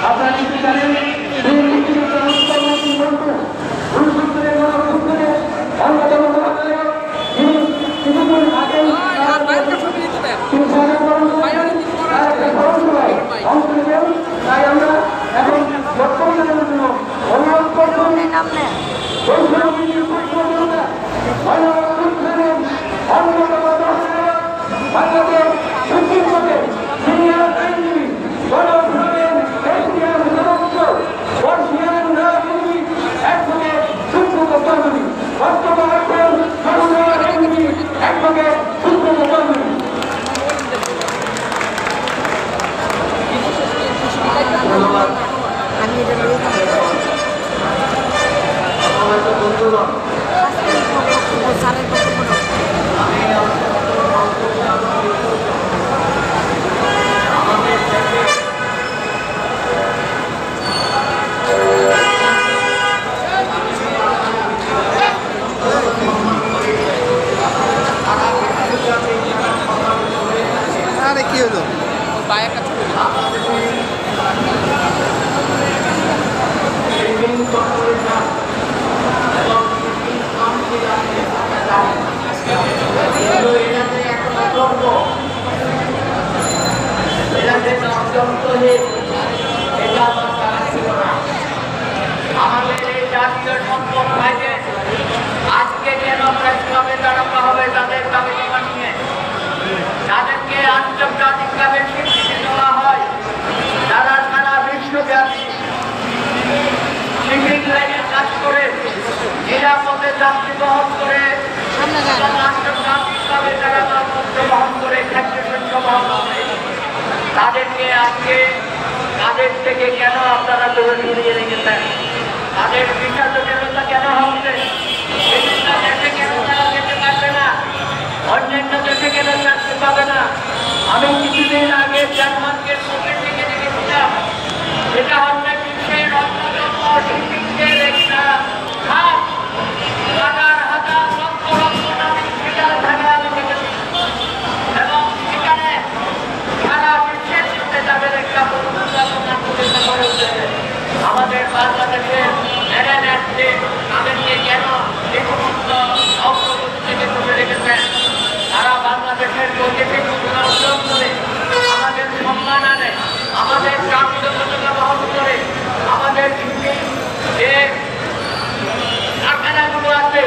আপনারা নিশ্চয়ই জানেন তাই আমরা এখন বর্তমানের জন্য অনুরোধ করব বাংলাদেশ সুপ্রিম কোর্টের সিনিয়র আইনজীবী গণভোটের এশিয়ার সদস্য বর্ষিয়ান রাজনীতি একভাবে সুপ্রিম চৌধুরী বর্তমান সরকার আইনজীবী একভাবে সুপ্রিম চৌধুরী ধন্যবাদ। আমি এটা বন্ধুগণ কি হলো আমাদের এই জাতীয় সম্পদ ভাইকে আজকে কেন প্রেস ক্লাবে দাঁড়ানো হবে তাদের দাবি নিয়ে তাদেরকে আন্তর্জাতিকভাবে স্বীকৃতি দেওয়া হয় যারা সারা বিশ্বব্যাপী শিপিং লাইনের কাজ করে নিরাপদে যাত্রী বহন করে এবং আন্তর্জাতিকভাবে যারা মালপত্র বহন করে খাদ্যশস্য বহন করে তাদেরকে আজকে তাদের থেকে কেন আপনারা দূরে সরিয়ে রেখেছেন? তাদের বিচার জটিলতা কেন হচ্ছে? বিভিন্ন দেশে কেন তারা যেতে পারবে না? অন্যান্য দেশে কেন চাকরি পাবে না? আমি কিছুদিন আগে জার্মানকে ছবি থেকে দেখেছিলাম। এটা হচ্ছে বিশ্বের অন্যতম শিপিংয়ের একটা খাত। হাজার হাজার লক্ষ লক্ষ নাবিক সেখানে থাকে আমি দেখেছি এবং সেখানে সারা বিশ্বের সাথে তাদের একটা পরিকল্পনা করে উঠেছে। আমাদের বাংলাদেশের এনএনএসসি তাদেরকে কেন এই সমস্ত অগ্রগতি থেকে তুলে রেখেছেন? তারা বাংলাদেশের বৈদেশিক মুদ্রা অর্জন করে আমাদের সম্মান আনে, আমাদের চাকরিদক্ষতা বহন করে, আমাদের যে কারখানাগুলো আছে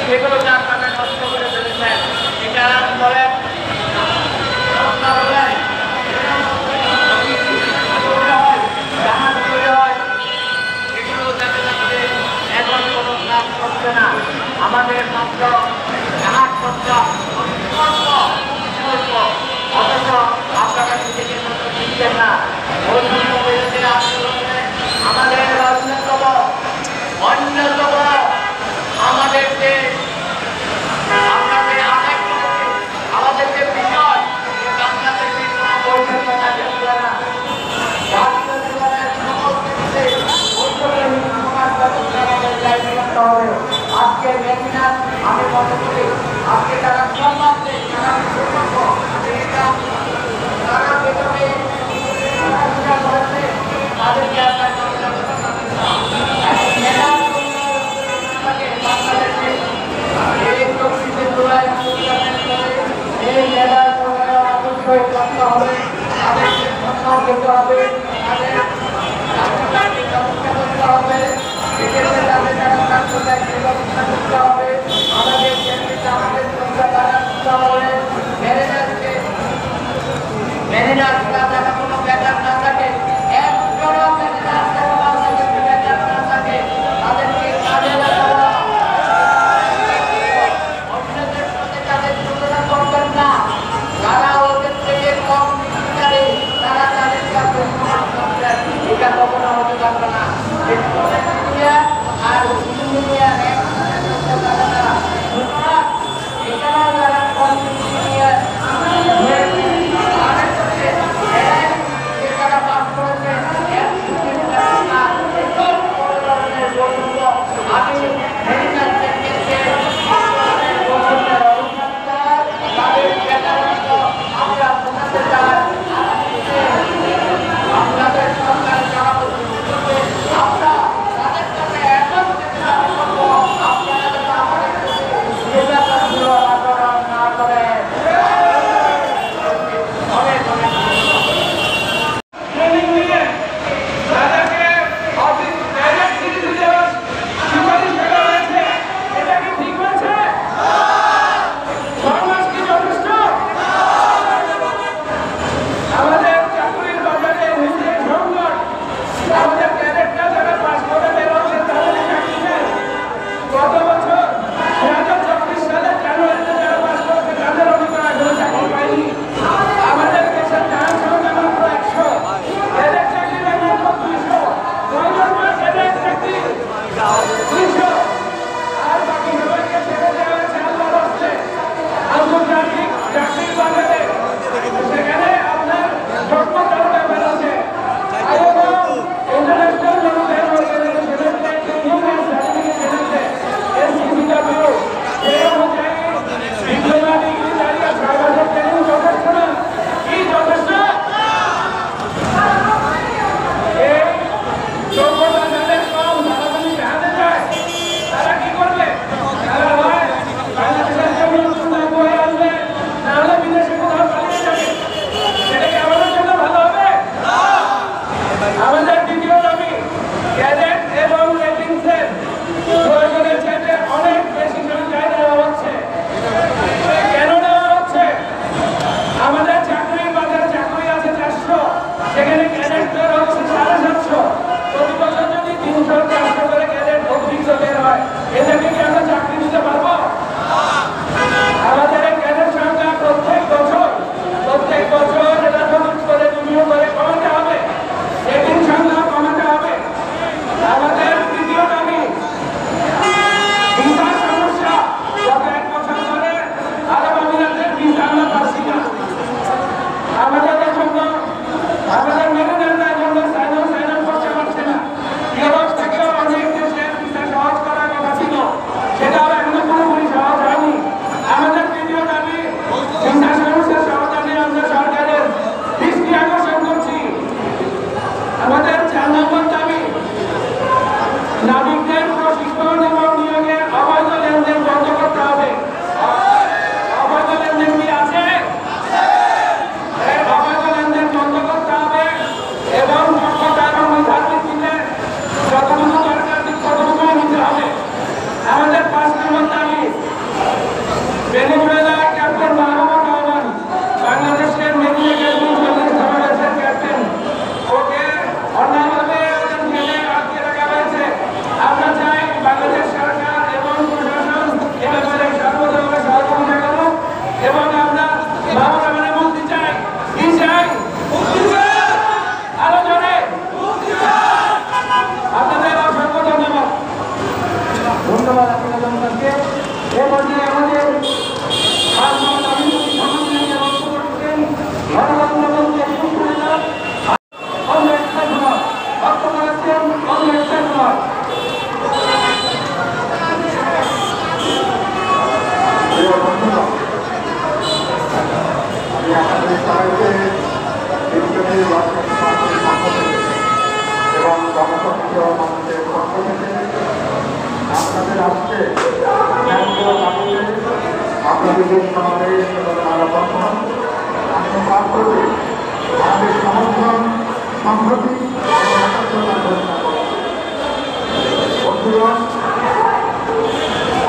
সেগুলো আপনারা নষ্ট করে ফেলেছেন। এটা বলেন আমাদের মাত্র জাহাজপত্র অথচ আপনারা নিজেকে মতো শিখছেন না। আমাদের অন্যতম আমাদের যে আপনাদের আমাদের যে বিষয় বাংলাদেশের কোনো বৈঠক না চলবে না। জাতীয় জীবনের সমস্ত হবে। আজকে মেদিনা আমি মনে করি আজকে তারা সম্মান দেয়, তারা বেতনে তাদেরকে এই মেলার অবশ্যই করতে হবে, তাদেরকে সম্মান দিতে হবে, তাদের ব্যবস্থা করতে হবে, বিদেশে তাদের যারা ব্যবস্থা করতে হবে, আমাদের কেন্দ্রে আমাদের সংখ্যা বাড়াতে হবে। মেরিনার যারা কোনো ব্যাটার না থাকে একজনও মেরিনার ব্যাটার না থাকে তাদেরকে কাজে লাগানো, অন্যদের সাথে তাদের তুলনা করবেন না। যারা ওদের থেকে কম বিক্রি করে তারা তাদেরকে এবং গণতন্ত্র মঞ্চের পক্ষ থেকে আপনাদের আজকে আপনাদের যে সমাবেশ এবং মানববন্ধন আত্মপাত্রকে আমাদের সমর্থন সংহতি এবং একাত্মতা ঘোষণা করছে। বন্ধুগণ,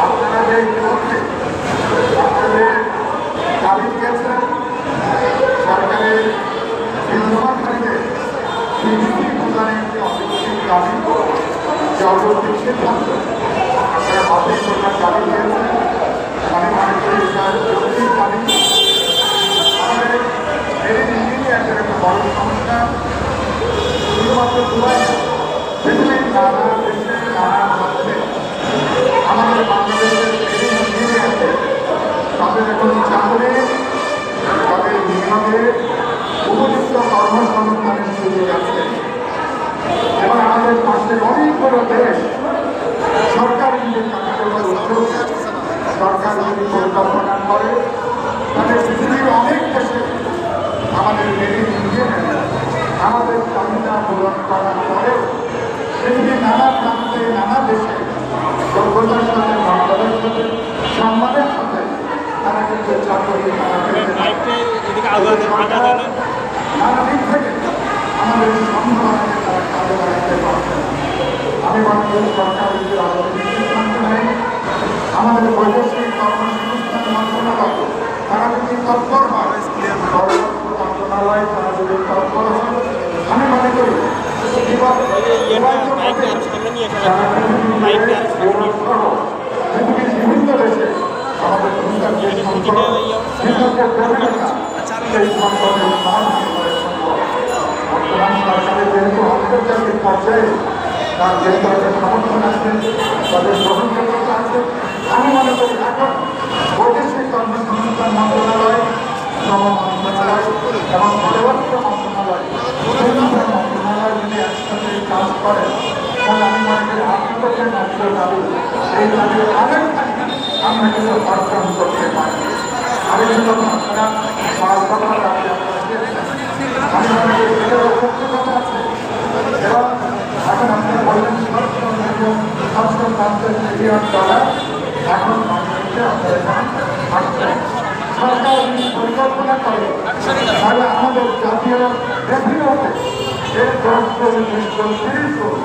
আপনারা যে ইতিমধ্যে আপনাদের দাবি দিয়েছেন সরকারের বিদ্যমানকারীকে বিবৃতি প্রদানের যে অবৈধ দাবি যে অবৈধ সিদ্ধান্ত আপনারা বাতিল করবার দাবি দিয়েছেন, আমি মনে করি জরুরি দাবি। আমাদের মেরিন ইঞ্জিনিয়ারদের একটা বড় সমস্যা শুধুমাত্র দুবাই পৃথিবীর নানা দেশে নানা রাজ্যে আমাদের বাংলাদেশের মেরিন ইঞ্জিনিয়ারদের তাদের এখন চাকরি তাদের নিয়োগে উপযুক্ত কর্মসংস্থানের সুযোগ আছে এবং আমাদের পাশের অনেকগুলো দেশ সরকার যদি সরকার যদি পরিকল্পনা করে তাদের পৃথিবীর অনেক দেশে আমাদের মেরিন ইঞ্জিনিয়ার আমাদের চাহিদা পূরণ করার পরেও পৃথিবীর নানা প্রান্তে নানা দেশে যোগ্যতার সাথে মর্যাদার সাথে সম্মানের সাথে তারা কিন্তু চাকরি নানা দিক থেকে আমাদের সম্ভাবনাকে তারা কাজে লাগাতে পারছে না। আমি মনে করি সরকার যদি রাজনৈতিক সিদ্ধান্ত নেয় আমাদের বৈদেশিক কর্মসংস্থান মন্ত্রণালয় তারা যদি তৎপর হয়, পররাষ্ট্র মন্ত্রণালয় তারা যদি তৎপর হয়, আমি মনে করি বিভিন্ন দেশে আমাদের যে সম্পর্ক সেই সম্পর্কের সমাধান করে সম্ভব। বর্তমান সরকারের যেহেতু আন্তর্জাতিক পর্যায়ে তার যেহেতু একটা সমর্থন আছে, তাদের গ্রহণযোগ্যতা আছে, আমি মনে করি এখন বৈদেশিক কর্মসংস্থান মন্ত্রণালয়, শ্রম মন্ত্রণালয় এবং পররাষ্ট্র মন্ত্রণালয় মন্ত্রণালয় যদি একসাথে কাজ করেন তাহলে আমি মনে করি আপনাদের যে ন্যায্য দাবি এই দাবির অনেকখানি আমরা কিন্তু অর্জন করতে পারি। আরেকটি কথা, আপনারা পাঁচ দফা দাবি আপনারা দিয়েছেন, আমি মনে করি এটারও সত্যতা আছে এবং এখন আপনারা বললেন $600 মিলিয়ন এখন বাংলাদেশে আপনারা আসছেন। সরকার যদি পরিকল্পনা করে তাহলে আমাদের জাতীয় রেভিনিউতে এর 10-20-30 গুণ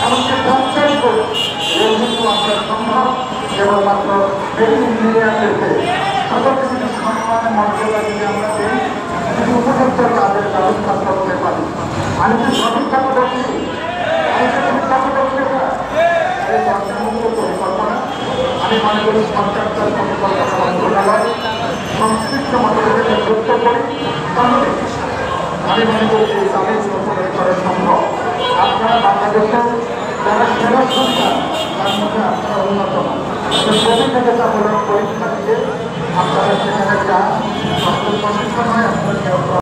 এমনকি 50 গুণ এর কিন্তু আপনার সম্ভব কেবলমাত্র মেরিন ইঞ্জিনিয়ারদেরকে সকলকে যদি সম্মানের মর্যাদা যদি আমরা দিই, যদি উপযুক্ত কাজের ব্যবস্থা করতে পারি। আমি কি সঠিক কথা বলছি? আমি কি ঠিক কথা বলছি না? এই সরকারমুক্ত পরিকল্পনা আমি মনে করি সরকার তার পরিকল্পনা মন্ত্রণালয় সংশ্লিষ্ট মন্ত্রণালয়কে যুক্ত করি, তাহলে আমি মনে করি এই দাবি সফল করা সম্ভব। আপনারা বাংলাদেশের যারা সেরা সরকার তার মধ্যে আপনারা অন্যতম। প্রতি থেকে তা পরীক্ষা দিয়ে আপনারা সেখানে যান, প্রশিক্ষণ হয় আপনারা